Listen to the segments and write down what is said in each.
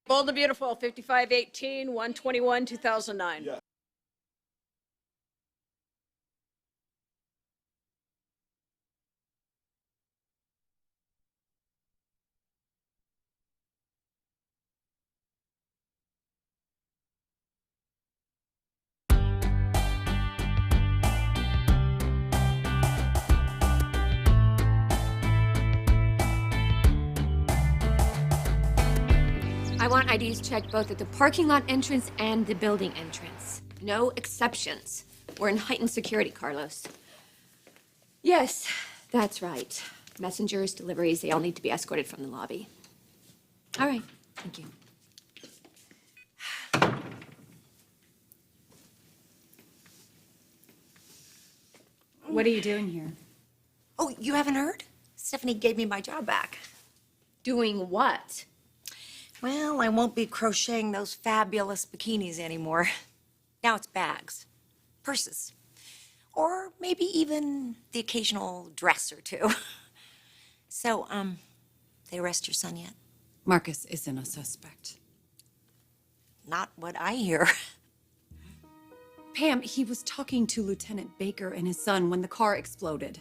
Bold and Beautiful, 5518, 121, 2009. Yeah. I want IDs checked both at the parking lot entrance and the building entrance. No exceptions. We're in heightened security, Carlos. Yes, that's right. Messengers, deliveries, they all need to be escorted from the lobby. All right, thank you. What are you doing here? Oh, you haven't heard? Stephanie gave me my job back. Doing what? Well, I won't be crocheting those fabulous bikinis anymore. Now it's bags, purses, or maybe even the occasional dress or two. So, they arrest your son yet? Marcus isn't a suspect. Not what I hear. Pam, he was talking to Lieutenant Baker and his son when the car exploded.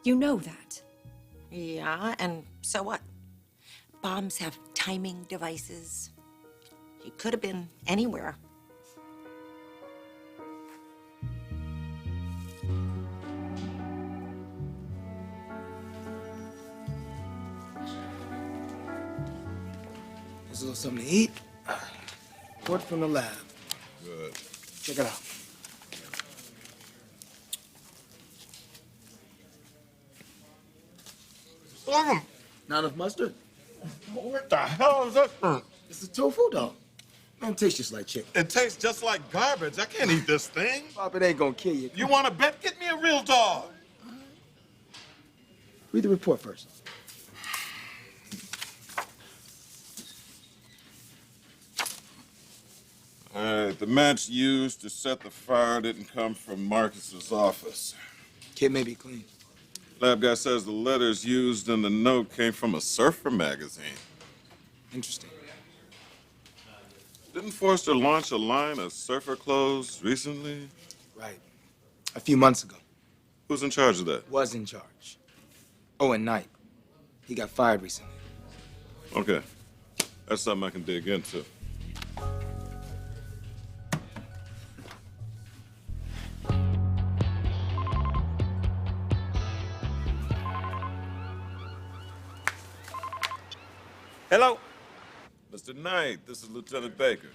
You know that. Yeah, and so what? Bombs have timing devices. He could have been anywhere. There's a little something to eat. Report from the lab. Good. Check it out. Not enough mustard? What the hell is that? It's a tofu dog. Man, it tastes just like chicken. It tastes just like garbage. I can't eat this thing. Pop, it ain't gonna kill you. You want to bet? Get me a real dog. Read the report first. All right, the match used to set the fire didn't come from Marcus's office. Kid may be clean. Lab guy says the letters used in the note came from a surfer magazine. Interesting. Didn't Forrester launch a line of surfer clothes recently? Right. A few months ago. Who's in charge of that? Was in charge. Owen Knight. He got fired recently. Okay. That's something I can dig into. Hello? Mr. Knight, this is Lieutenant Baker.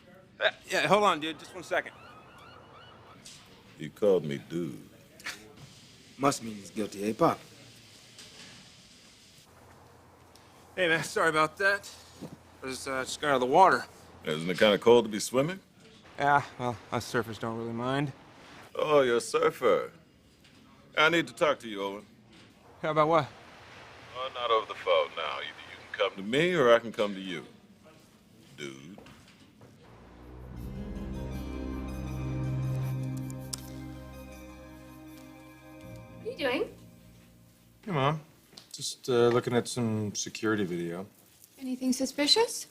Yeah, hold on, dude. Just 1 second. He called me dude. Must mean he's guilty, eh, Pop? Hey, man, sorry about that. I just got out of the water. Isn't it kind of cold to be swimming? Yeah, well, us surfers don't really mind. Oh, you're a surfer. I need to talk to you, Owen. How about what? Oh, not over the phone now. Either you can come to me or I can come to you, dude. What are you doing? Hey, Mom. Just looking at some security video. Anything suspicious?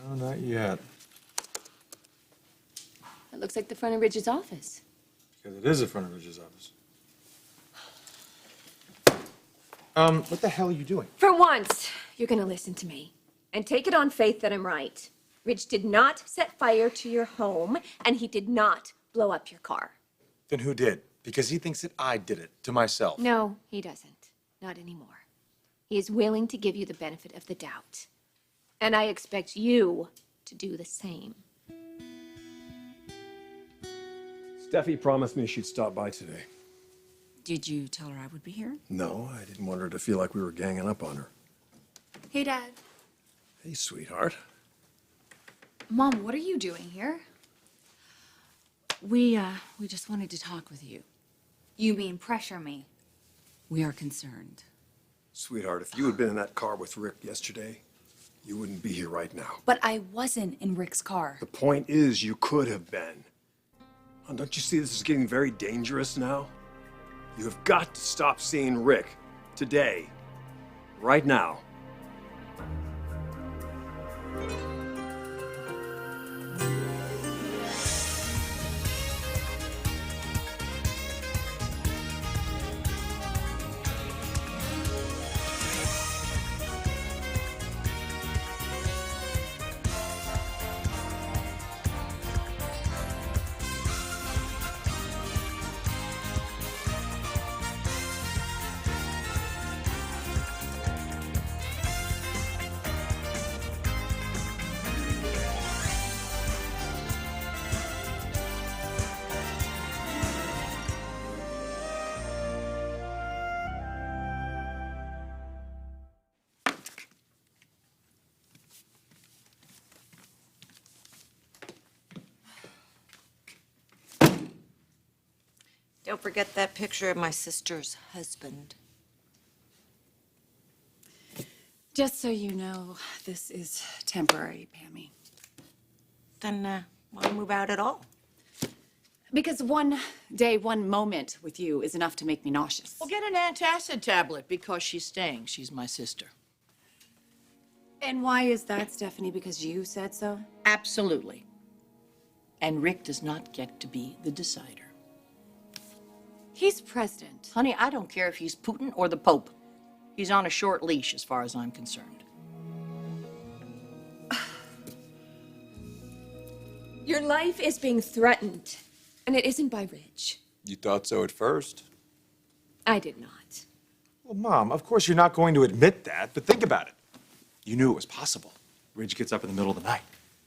No, not yet. That looks like the front of Ridge's office. Because it is in front of Ridge's office. What the hell are you doing? For once, you're gonna listen to me and take it on faith that I'm right. Ridge did not set fire to your home, and he did not blow up your car. Then who did? Because he thinks that I did it to myself. No, he doesn't. Not anymore. He is willing to give you the benefit of the doubt. And I expect you to do the same. Steffi promised me she'd stop by today. Did you tell her I would be here? No, I didn't want her to feel like we were ganging up on her. Hey, Dad. Hey, sweetheart. Mom, what are you doing here? We just wanted to talk with you. You mean pressure me? We are concerned. Sweetheart, if you had been in that car with Rick yesterday, you wouldn't be here right now. But I wasn't in Rick's car. The point is, you could have been. Oh, don't you see this is getting very dangerous now? You have got to stop seeing Rick. Today. Right now. Don't forget that picture of my sister's husband. Just so you know, this is temporary, Pammy. Then, why move out at all? Because one day, one moment with you is enough to make me nauseous. Well, get an antacid tablet because she's staying. She's my sister. And why is that, Stephanie? Because you said so? Absolutely. And Rick does not get to be the decider. He's president. Honey, I don't care if he's Putin or the Pope. He's on a short leash as far as I'm concerned. Your life is being threatened, and it isn't by Ridge. You thought so at first. I did not. Well, Mom, of course you're not going to admit that, but think about it. You knew it was possible. Ridge gets up in the middle of the night.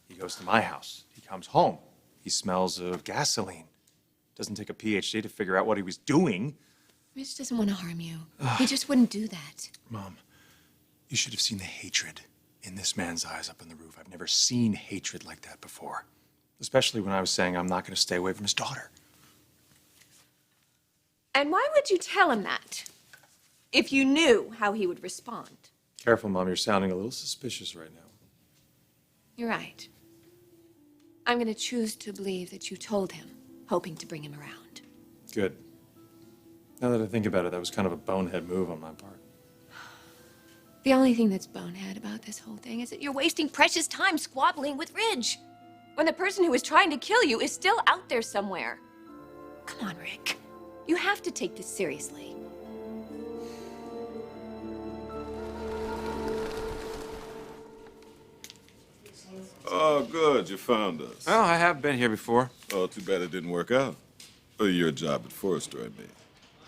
He goes to my house. He comes home. He smells of gasoline. Doesn't take a PhD to figure out what he was doing. Ridge doesn't want to harm you. He just wouldn't do that. Mom, you should have seen the hatred in this man's eyes up on the roof. I've never seen hatred like that before. Especially when I was saying I'm not going to stay away from his daughter. And why would you tell him that? If you knew how he would respond. Careful, Mom. You're sounding a little suspicious right now. You're right. I'm going to choose to believe that you told him, hoping to bring him around. Good. Now that I think about it, that was kind of a bonehead move on my part. The only thing that's bonehead about this whole thing is that you're wasting precious time squabbling with Ridge, when the person who is trying to kill you is still out there somewhere. Come on, Rick. You have to take this seriously. Oh, good. You found us. Well, I have been here before. Oh, too bad it didn't work out. Oh, your job at Forrester, I mean.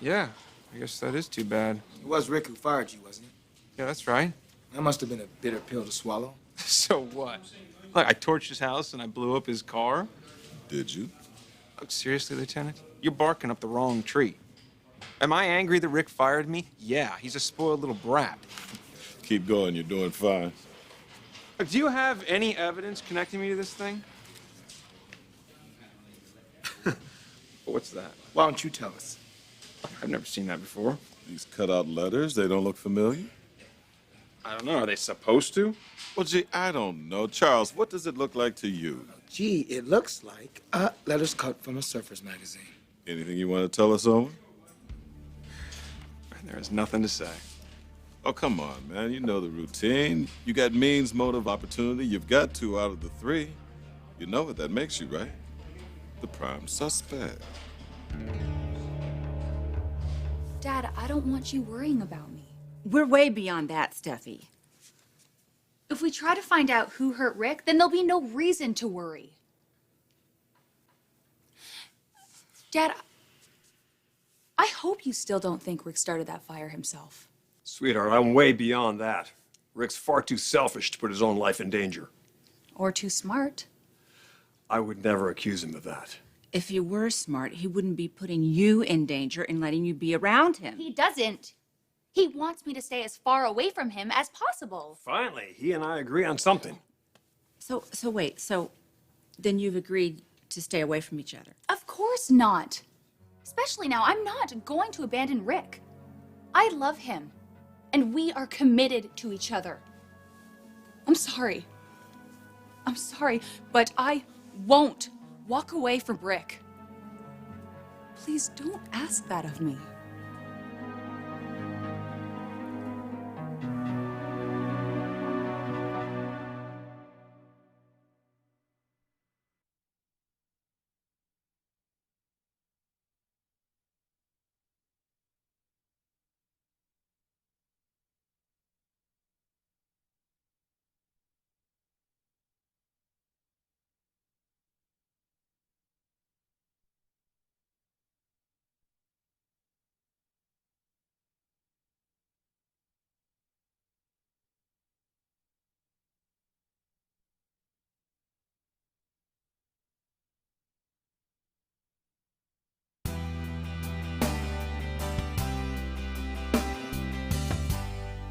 Yeah, I guess that is too bad. It was Rick who fired you, wasn't it? Yeah, that's right. That must have been a bitter pill to swallow. So what? Like, I torched his house and I blew up his car? Did you? Oh, seriously, Lieutenant? You're barking up the wrong tree. Am I angry that Rick fired me? Yeah, he's a spoiled little brat. Keep going. You're doing fine. Do you have any evidence connecting me to this thing? What's that? Why don't you tell us? I've never seen that before. These cutout letters, they don't look familiar? I don't know. Are they supposed to? Well, gee, I don't know. Charles, what does it look like to you? Gee, it looks like letters cut from a surfer's magazine. Anything you want to tell us, Owen? There is nothing to say. Oh, come on, man. You know the routine. You got means, motive, opportunity. You've got 2 out of the 3. You know what that makes you, right? The prime suspect. Dad, I don't want you worrying about me. We're way beyond that, Steffi. If we try to find out who hurt Rick, then there'll be no reason to worry. Dad, I hope you still don't think Rick started that fire himself. Sweetheart, I'm way beyond that. Rick's far too selfish to put his own life in danger. Or too smart. I would never accuse him of that. If he were smart, he wouldn't be putting you in danger and letting you be around him. He doesn't. He wants me to stay as far away from him as possible. Finally, he and I agree on something. So then you've agreed to stay away from each other. Of course not. Especially now, I'm not going to abandon Rick. I love him, and we are committed to each other. I'm sorry. I'm sorry, but I won't walk away from Rick. Please don't ask that of me.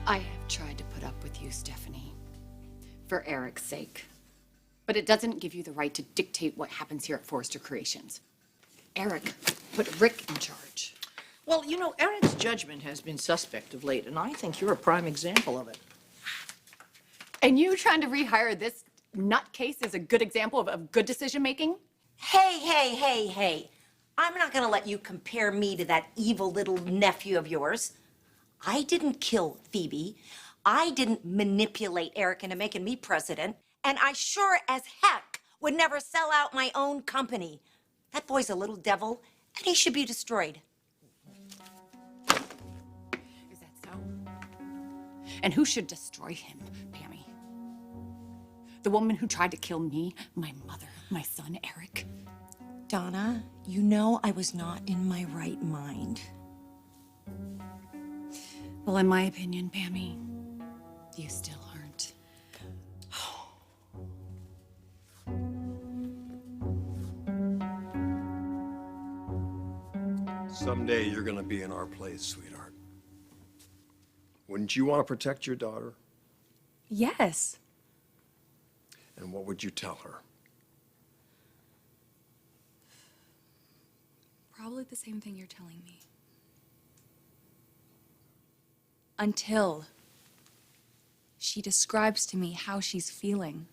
I have tried to put up with you, Stephanie, for Eric's sake. But it doesn't give you the right to dictate what happens here at Forrester Creations. Eric put Rick in charge. Well, you know, Eric's judgment has been suspect of late, and I think you're a prime example of it. And you trying to rehire this nutcase is a good example of good decision-making? Hey. I'm not gonna let you compare me to that evil little nephew of yours. I didn't kill Phoebe. I didn't manipulate Eric into making me president. And I sure as heck would never sell out my own company. That boy's a little devil, and he should be destroyed. Is that so? And who should destroy him, Pammy? The woman who tried to kill me, my mother, my son, Eric? Donna, you know I was not in my right mind. Well, in my opinion, Pammy, you still aren't. Someday you're gonna be in our place, sweetheart. Wouldn't you want to protect your daughter? Yes. And what would you tell her? Probably the same thing you're telling me. Until she describes to me how she's feeling.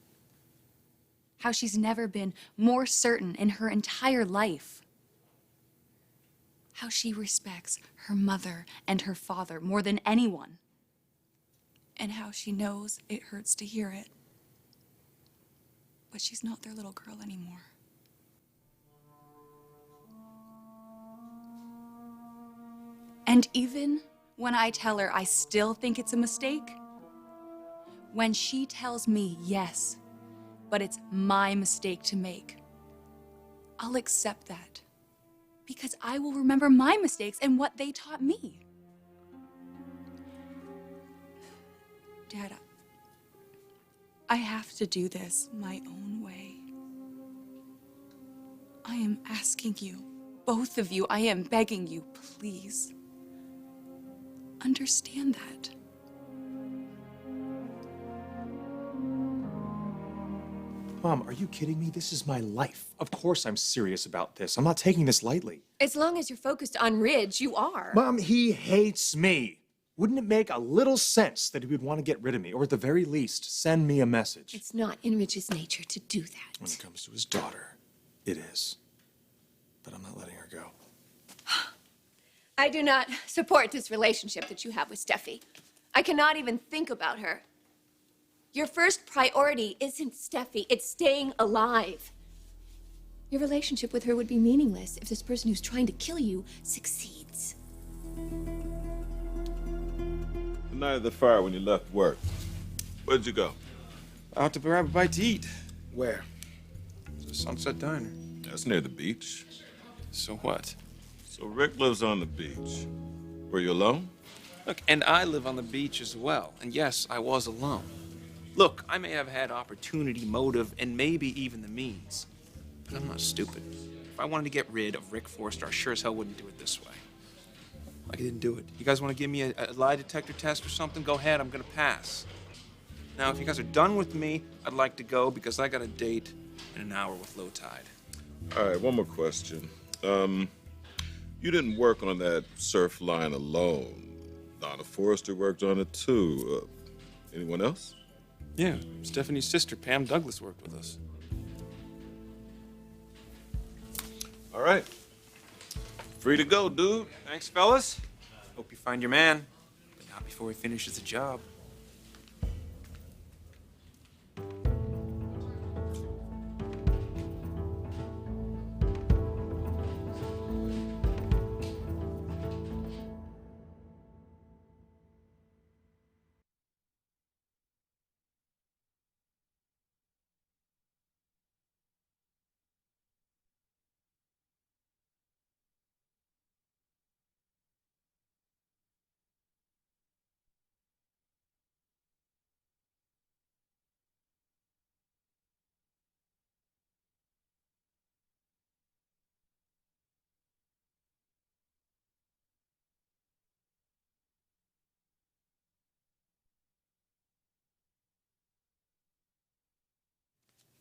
How she's never been more certain in her entire life. How she respects her mother and her father more than anyone. And how she knows it hurts to hear it. But she's not their little girl anymore. And even when I tell her I still think it's a mistake, when she tells me yes, but it's my mistake to make, I'll accept that because I will remember my mistakes and what they taught me. Dad, I have to do this my own way. I am asking you, both of you, I am begging you, please. Understand that. Mom, are you kidding me? This is my life. Of course I'm serious about this. I'm not taking this lightly. As long as you're focused on Ridge, you are. Mom, he hates me. Wouldn't it make a little sense that he would want to get rid of me, or at the very least, send me a message? It's not in Ridge's nature to do that. When it comes to his daughter, it is. But I'm not letting her go. I do not support this relationship that you have with Steffi. I cannot even think about her. Your first priority isn't Steffi, it's staying alive. Your relationship with her would be meaningless if this person who's trying to kill you succeeds. The night of the fire when you left work, where'd you go? Out to grab a bite to eat. Where? The Sunset Diner. That's near the beach. So what? So Rick lives on the beach. Were you alone? Look, and I live on the beach as well. And yes, I was alone. Look, I may have had opportunity, motive, and maybe even the means. But I'm not stupid. If I wanted to get rid of Rick Forrester, I sure as hell wouldn't do it this way. Like I didn't do it. You guys want to give me a lie detector test or something? Go ahead, I'm gonna pass. Now, if you guys are done with me, I'd like to go because I got a date in an hour with low tide. All right, one more question. You didn't work on that surf line alone. Donna Forrester worked on it too. Anyone else? Yeah, Stephanie's sister, Pam Douglas, worked with us. All right. Free to go, dude. Thanks, fellas. Hope you find your man, but not before he finishes the job.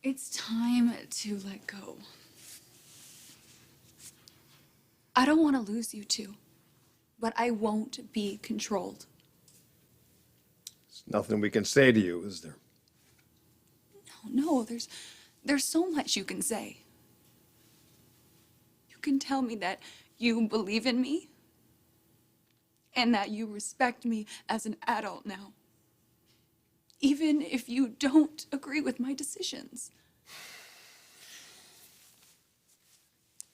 It's time to let go. I don't want to lose you two, but I won't be controlled. There's nothing we can say to you, is there? No, there's so much you can say. You can tell me that you believe in me and that you respect me as an adult now, even if you don't agree with my decisions.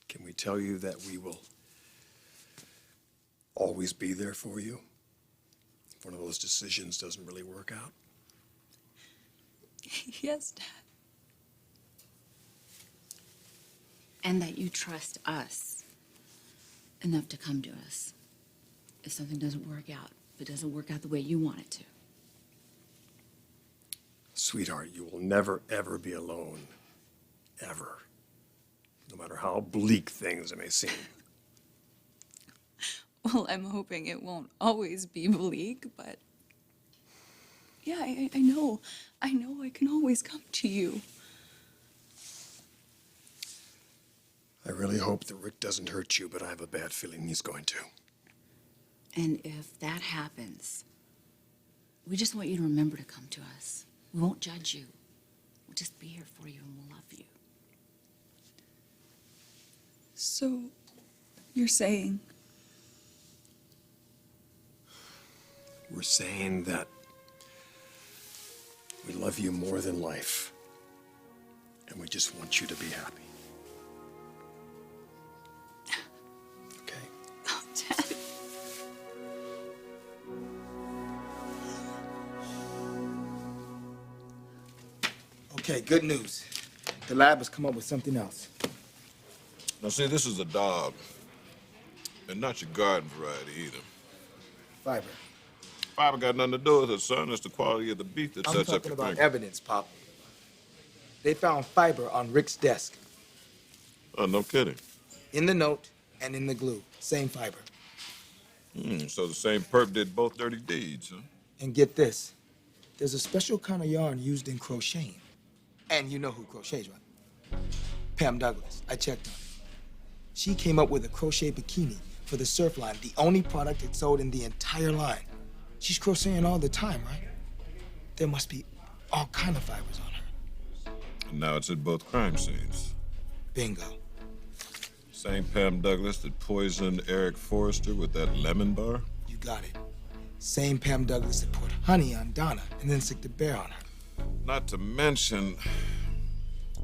Can we tell you that we will always be there for you if one of those decisions doesn't really work out? Yes, Dad. And that you trust us enough to come to us if something doesn't work out, if it doesn't work out the way you want it to. Sweetheart, you will never, ever be alone. Ever. No matter how bleak things may seem. Well, I'm hoping it won't always be bleak, but yeah, I know. I know I can always come to you. I really hope that Rick doesn't hurt you, but I have a bad feeling he's going to. And if that happens, we just want you to remember to come to us. We won't judge you. We'll just be here for you and we'll love you. So, you're saying? We're saying that we love you more than life, and we just want you to be happy. Okay? Oh, Dad. Okay, good news. The lab has come up with something else. Now, see, this is a dog. And not your garden variety either. Fiber. Fiber got nothing to do with it, son. It's the quality of the beef that I'm sets up talking your about finger. evidence, Pop. They found fiber on Rick's desk. Oh, no kidding. In the note and in the glue. Same fiber. So the same perp did both dirty deeds, huh? And get this. There's a special kind of yarn used in crocheting. And you know who crochets, right? Pam Douglas. I checked on her. She came up with a crochet bikini for the surf line, the only product it sold in the entire line. She's crocheting all the time, right? There must be all kind of fibers on her. And now it's at both crime scenes. Bingo. Same Pam Douglas that poisoned Eric Forrester with that lemon bar? You got it. Same Pam Douglas that poured honey on Donna and then sicked a bear on her. Not to mention,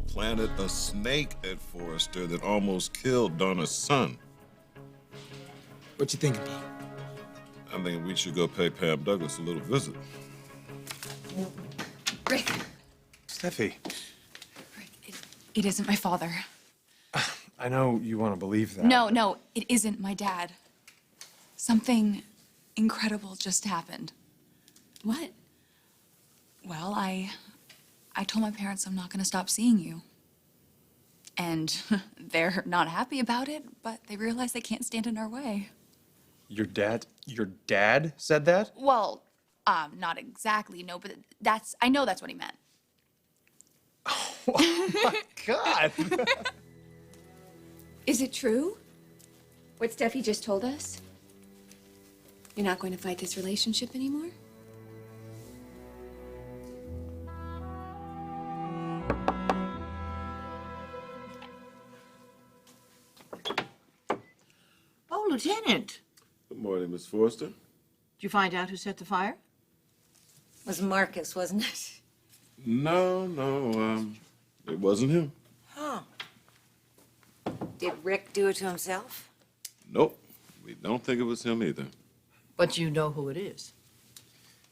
planted a snake at Forrester that almost killed Donna's son. What you thinking, Pop? I think we should go pay Pam Douglas a little visit. Rick. Steffi, It isn't my father. I know you want to believe that. No, it isn't my dad. Something incredible just happened. What? Well, I told my parents I'm not going to stop seeing you. And they're not happy about it, but they realize they can't stand in our way. Your dad said that? Well, not exactly, no, but I know that's what he meant. Oh my God. Is it true? What Steffi just told us? You're not going to fight this relationship anymore? Oh, Lieutenant. Good morning, Miss Forrester. Did you find out who set the fire? Was Marcus, wasn't it? No, it wasn't him. Huh. Did Rick do it to himself? Nope, we don't think it was him either. But you know who it is.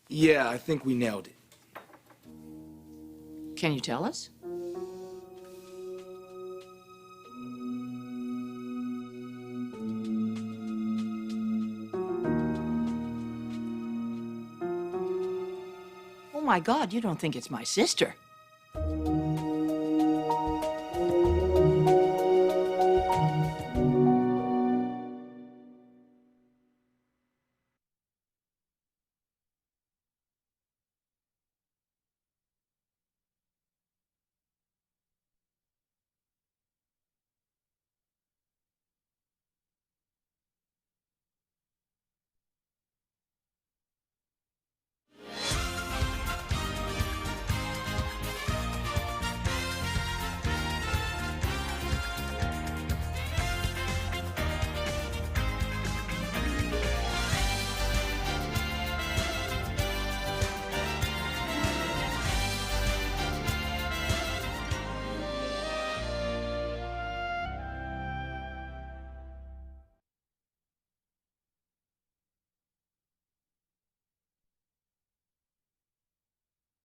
Yeah, I think we nailed it. Can you tell us? Oh my God, you don't think it's my sister?